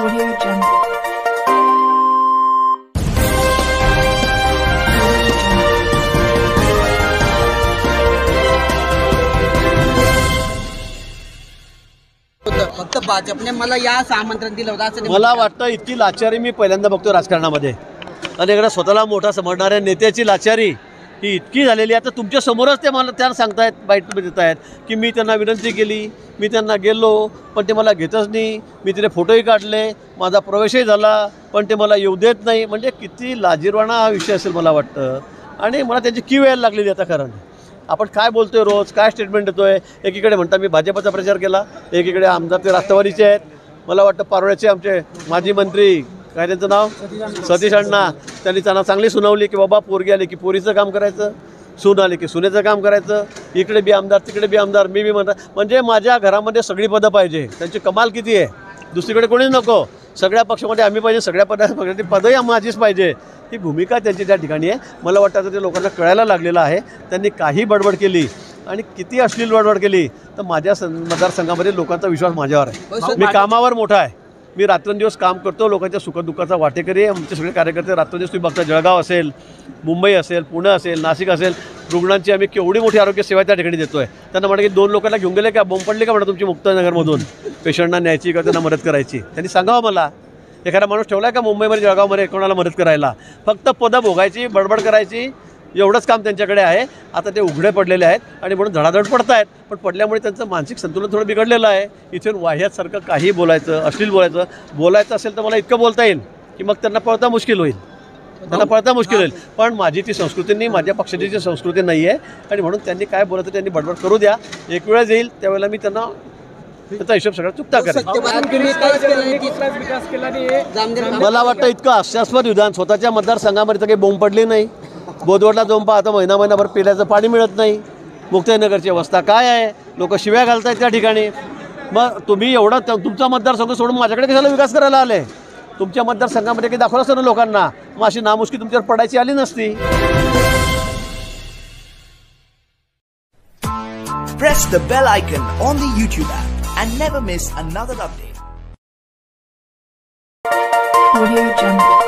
Audio Jungle. फक्त भाजपने मला यास आमंत्रण दिलं होतं असं मला वाटतं इतकी लाचारी मी पहिल्यांदा बघतो राजकारणामध्ये. आणि एकदा स्वतःला मोठा समजणाऱ्या नेत्याची लाचारी ही इतकी झालेली आहे. आता तुमच्या समोरच ते मला त्यांना सांगतायत, बाईट देत आहेत की मी त्यांना विनंती केली, मी त्यांना गेलो पण ते मला घेतच नाही, मी तिथे फोटोही काढले, माझा प्रवेशही झाला पण ते मला येऊ देत नाही. म्हणजे किती लाजिरवाणा हा विषय असेल मला वाटतं. आणि मला त्याची कीव यायला लागलेली आता. कारण आपण काय बोलतोय, रोज काय स्टेटमेंट देतोय. एकीकडे म्हणता मी भाजपचा प्रचार केला, एकीकडे आमदार ते राष्ट्रवादीचे आहेत. मला वाटतं पारोळ्याचे आमचे माजी मंत्री काय त्यांचं नाव सतीश अण्णा, त्यांनी त्यांना चांगली सुनावली की बाबा पोरगी आली की पोरीचं काम करायचं, सून आली की सुनेचं काम करायचं, इकडे बी आमदार तिकडे बी आमदार, मी बी म्हणता. म्हणजे माझ्या घरामध्ये सगळी पदं पाहिजे. त्यांची कमाल किती आहे, दुसरीकडे कोणीच नको, सगळ्या पक्षामध्ये आम्ही पाहिजे, सगळ्या पदाची पदही माझीच पाहिजे. ही भूमिका त्यांची त्या ठिकाणी आहे. मला वाटतं आता ते लोकांना कळायला लागलेलं आहे. त्यांनी काही बडबड केली आणि किती अश्लील बडबड केली तर माझ्या मतदारसंघामध्ये लोकांचा विश्वास माझ्यावर आहे. मी कामावर मोठा आहे, मी रात्रंदिवस काम करतो, लोकांच्या सुखदुःखाचा वाटेकरी आहे. आमचे सगळे कार्यकर्ते रात्रंदिवस तुम्ही बघता, जळगाव असेल, मुंबई असेल, पुणे असेल, नाशिक असेल, रुग्णांची आम्ही केवढी मोठी आरोग्य सेवा त्या ठिकाणी देतो आहे. त्यांना म्हणा की 2 लोकांना घेऊन गेले का, बोंब पडली का म्हणा तुमची मुक्तानगरमधून पेशंटना न्यायची का त्यांना मदत करायची. त्यांनी सांगावं मला, एखादा माणूस ठेवला आहे का मुंबईमध्ये जळगावमध्ये कोणाला मदत करायला. फक्त पदं भोगायची, बडबड करायची, एवढंच काम त्यांच्याकडे आहे. आता ते उघडे पडलेले आहेत आणि म्हणून धडाधड पडत आहेत. पण पडल्यामुळे त्यांचं मानसिक संतुलन थोडं बिघडलेलं आहे. इथून वाह्यासारखं काही बोलायचं, अश्लील बोलायचं असेल तर मला इतकं बोलता येईल की मग त्यांना पळता मुश्किल होईल, पण माझी ती संस्कृती नाही, माझ्या पक्षाची ती संस्कृती नाही आहे. आणि म्हणून त्यांनी काय बोलायचं त्यांनी बडबड करू द्या. एक वेळेस येईल त्यावेळेला मी त्यांना त्याचा हिशोब सगळा चुकता करेल. मला वाटतं इतकं हास्यास्पद विधान स्वतःच्या मतदारसंघामध्ये तर काही बोंब पडली नाही. बोदवडला जाऊन पाहता महिनाभर पिण्याचं पाणी मिळत नाही. मुक्ताईनगरची अवस्था काय आहे, लोक शिव्या घालतायत त्या ठिकाणी. मग तुम्ही एवढं तुमचा मतदारसंघ सोडून माझ्याकडे कशाला विकास करायला आले. तुमच्या मतदारसंघामध्ये काही दाखवलं असतं ना लोकांना, मग अशी नामुष्की तुमच्यावर पडायची आली नसती. Press the bell icon on the YouTube app and never miss another update. Audio Jungle.